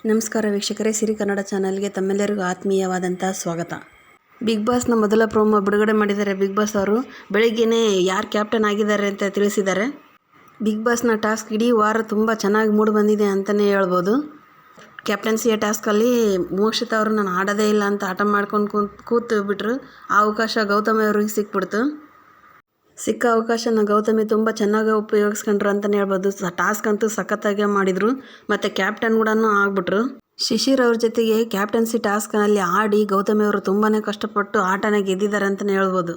ನಮಸ್ಕಾರ ವೀಕ್ಷಕರೇ, ಸಿರಿ ಕನ್ನಡ ಚಾನಲ್ಗೆ ತಮ್ಮೆಲ್ಲರಿಗೂ ಆತ್ಮೀಯವಾದಂಥ ಸ್ವಾಗತ. ಬಿಗ್ ಬಾಸ್ನ ಮೊದಲ ಪ್ರೋಮೋ ಬಿಡುಗಡೆ ಮಾಡಿದ್ದಾರೆ. ಬಿಗ್ ಬಾಸ್ ಅವರು ಬೆಳಿಗ್ಗೆನೇ ಯಾರು ಕ್ಯಾಪ್ಟನ್ ಆಗಿದ್ದಾರೆ ಅಂತ ತಿಳಿಸಿದ್ದಾರೆ. ಬಿಗ್ ಬಾಸ್ನ ಟಾಸ್ಕ್ ಇಡೀ ವಾರ ತುಂಬ ಚೆನ್ನಾಗಿ ಮೂಡಿ ಬಂದಿದೆ ಅಂತಲೇ ಹೇಳ್ಬೋದು. ಕ್ಯಾಪ್ಟನ್ಸಿಯ ಟಾಸ್ಕಲ್ಲಿ ಮೋಕ್ಷಿತಾ ಅವರು ನಾನು ಆಡೋದೇ ಇಲ್ಲ ಅಂತ ಹಠ ಮಾಡ್ಕೊಂಡು ಕೂತು ಬಿಟ್ಟರು. ಆ ಅವಕಾಶ ಗೌತಮಿ ಅವ್ರಿಗೆ ಸಿಕ್ಬಿಡ್ತು. ಸಿಕ್ಕ ಅವಕಾಶನ ಗೌತಮಿ ತುಂಬ ಚೆನ್ನಾಗಿ ಉಪಯೋಗಿಸ್ಕೊಂಡ್ರು ಅಂತಲೇ ಹೇಳ್ಬೋದು. ಟಾಸ್ಕ್ ಅಂತೂ ಸಖತ್ತಾಗೆ ಮಾಡಿದರು ಮತ್ತು ಕ್ಯಾಪ್ಟನ್ ಕೂಡ ಆಗ್ಬಿಟ್ರು. ಶಿಶಿರ್ ಅವ್ರ ಜೊತೆಗೆ ಕ್ಯಾಪ್ಟನ್ಸಿ ಟಾಸ್ಕ್ನಲ್ಲಿ ಆಡಿ ಗೌತಮಿ ಅವರು ತುಂಬಾ ಕಷ್ಟಪಟ್ಟು ಆಟನ ಗೆದ್ದಿದ್ದಾರೆ ಅಂತಲೇ ಹೇಳ್ಬೋದು.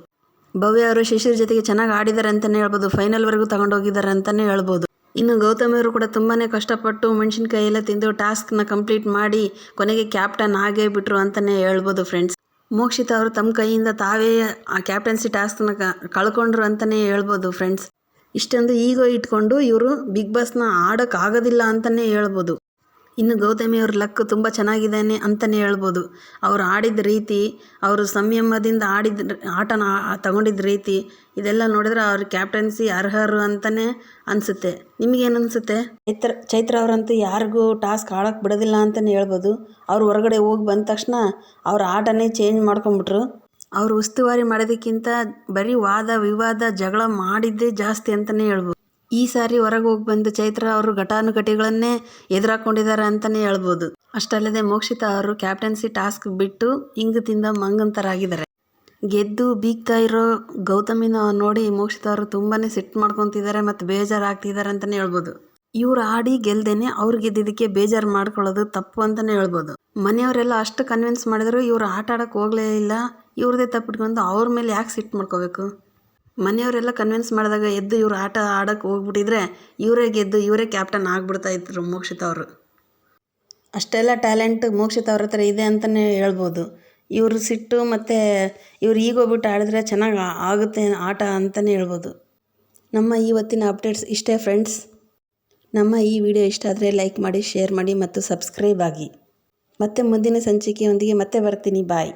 ಭವ್ಯ ಅವರು ಶಿಶಿರ್ ಜೊತೆಗೆ ಚೆನ್ನಾಗಿ ಆಡಿದ್ದಾರೆ ಅಂತಲೇ ಹೇಳ್ಬೋದು. ಫೈನಲ್ವರೆಗೂ ತಗೊಂಡೋಗಿದ್ದಾರೆ ಅಂತಲೇ ಹೇಳ್ಬೋದು. ಇನ್ನು ಗೌತಮಿ ಅವರು ಕೂಡ ತುಂಬಾ ಕಷ್ಟಪಟ್ಟು ಮೆಣಸಿನ್ಕಾಯಿ ಎಲ್ಲ ತಿಂದು ಟಾಸ್ಕ್ನ ಕಂಪ್ಲೀಟ್ ಮಾಡಿ ಕೊನೆಗೆ ಕ್ಯಾಪ್ಟನ್ ಆಗೇ ಬಿಟ್ರು ಅಂತಲೇ ಹೇಳ್ಬೋದು ಫ್ರೆಂಡ್ಸ್. ಮೋಕ್ಷಿತಾ ಅವರು ತಮ್ಮ ಕೈಯಿಂದ ತಾವೇ ಆ ಕ್ಯಾಪ್ಟನ್ಸಿ ಟಾಸ್ಕ್ನ ಕಳ್ಕೊಂಡ್ರು ಅಂತಲೇ ಹೇಳ್ಬೋದು ಫ್ರೆಂಡ್ಸ್. ಇಷ್ಟೊಂದು ಈಗೋ ಇಟ್ಕೊಂಡು ಇವರು ಬಿಗ್ ಬಾಸ್ನ ಆಡೋಕ್ಕಾಗೋದಿಲ್ಲ ಅಂತಲೇ ಹೇಳ್ಬೋದು. ಇನ್ನು ಗೌತಮಿ ಅವ್ರ ಲಕ್ ತುಂಬ ಚೆನ್ನಾಗಿದ್ದಾನೆ ಅಂತಲೇ ಹೇಳ್ಬೋದು. ಅವರು ಆಡಿದ ರೀತಿ, ಅವರು ಸಂಯಮದಿಂದ ಆಟನ ತಗೊಂಡಿದ್ದ ರೀತಿ ಇದೆಲ್ಲ ನೋಡಿದ್ರೆ ಅವ್ರ ಕ್ಯಾಪ್ಟನ್ಸಿ ಅರ್ಹರು ಅಂತಲೇ ಅನಿಸುತ್ತೆ. ನಿಮಗೇನು ಅನಿಸುತ್ತೆ? ಚೈತ್ರ ಅವರಂತೂ ಯಾರಿಗೂ ಟಾಸ್ಕ್ ಆಡೋಕ್ಕೆ ಬಿಡೋದಿಲ್ಲ ಅಂತಲೇ ಹೇಳ್ಬೋದು. ಅವ್ರು ಹೊರಗಡೆ ಹೋಗಿ ಬಂದ ತಕ್ಷಣ ಅವ್ರ ಆಟನೇ ಚೇಂಜ್ ಮಾಡ್ಕೊಂಬಿಟ್ರು. ಅವರು ಉಸ್ತುವಾರಿ ಮಾಡೋದಕ್ಕಿಂತ ಬರೀ ವಾದ ವಿವಾದ ಜಗಳ ಮಾಡಿದ್ದೇ ಜಾಸ್ತಿ ಅಂತಲೇ ಹೇಳ್ಬೋದು. ಈ ಸಾರಿ ಹೊರಗೆ ಹೋಗಿ ಬಂದು ಚೈತ್ರ ಅವರು ಘಟಾನುಘಟಿಗಳನ್ನೇ ಎದುರಾಕೊಂಡಿದ್ದಾರೆ ಅಂತಲೇ ಹೇಳ್ಬೋದು. ಅಷ್ಟಲ್ಲದೆ ಮೋಕ್ಷಿತಾ ಅವರು ಕ್ಯಾಪ್ಟನ್ಸಿ ಟಾಸ್ಕ್ ಬಿಟ್ಟು ಹಿಂಗು ತಿಂದ ಮಂಗಂತರಾಗಿದ್ದಾರೆ. ಗೆದ್ದು ಬೀಗ್ತಾ ಇರೋ ಗೌತಮಿನ ನೋಡಿ ಮೋಕ್ಷಿತಾ ಅವರು ತುಂಬಾ ಸಿಟ್ಟು ಮಾಡ್ಕೊತಿದ್ದಾರೆ ಮತ್ತು ಬೇಜಾರಾಗ್ತಿದ್ದಾರೆ ಅಂತಲೇ ಹೇಳ್ಬೋದು. ಇವ್ರು ಆಡಿ ಗೆಲ್ದೇನೆ ಅವ್ರು ಗೆದ್ದಿದ್ದಕ್ಕೆ ಬೇಜಾರು ಮಾಡ್ಕೊಳ್ಳೋದು ತಪ್ಪು ಅಂತಲೇ ಹೇಳ್ಬೋದು. ಮನೆಯವರೆಲ್ಲ ಅಷ್ಟು ಕನ್ವಿನ್ಸ್ ಮಾಡಿದ್ರು ಇವರು ಆಟ ಆಡೋಕ್ಕೆ ಹೋಗಲೇ ಇಲ್ಲ. ಇವ್ರದೇ ತಪ್ಪಿಟ್ಕೊಂಡು ಅವ್ರ ಮೇಲೆ ಯಾಕೆ ಸಿಟ್ಟು ಮಾಡ್ಕೋಬೇಕು? ಮನೆಯವರೆಲ್ಲ ಕನ್ವಿನ್ಸ್ ಮಾಡಿದಾಗ ಎದ್ದು ಇವರು ಆಟ ಆಡೋಕ್ಕೆ ಹೋಗ್ಬಿಟ್ಟಿದ್ರೆ ಇವರೇ ಗೆದ್ದು ಇವರೇ ಕ್ಯಾಪ್ಟನ್ ಆಗ್ಬಿಡ್ತಾ ಇದ್ರು ಮೋಕ್ಷಿತಾ ಅವರು. ಅಷ್ಟೆಲ್ಲ ಟ್ಯಾಲೆಂಟ್ ಮೋಕ್ಷಿತಾ ಅವ್ರ ಹತ್ರ ಇದೆ ಅಂತಲೇ ಹೇಳ್ಬೋದು. ಇವರು ಸಿಟ್ಟು ಮತ್ತು ಇವ್ರು ಈಗ ಹೋಗ್ಬಿಟ್ಟು ಆಡಿದ್ರೆ ಚೆನ್ನಾಗಿ ಆಗುತ್ತೆ ಆಟ ಅಂತಲೇ ಹೇಳ್ಬೋದು. ನಮ್ಮ ಇವತ್ತಿನ ಅಪ್ಡೇಟ್ಸ್ ಇಷ್ಟೇ ಫ್ರೆಂಡ್ಸ್. ನಮ್ಮ ಈ ವಿಡಿಯೋ ಇಷ್ಟ ಆದರೆ ಲೈಕ್ ಮಾಡಿ, ಶೇರ್ ಮಾಡಿ ಮತ್ತು ಸಬ್ಸ್ಕ್ರೈಬ್ ಆಗಿ. ಮತ್ತೆ ಮುಂದಿನ ಸಂಚಿಕೆಯೊಂದಿಗೆ ಮತ್ತೆ ಬರ್ತೀನಿ. ಬಾಯ್.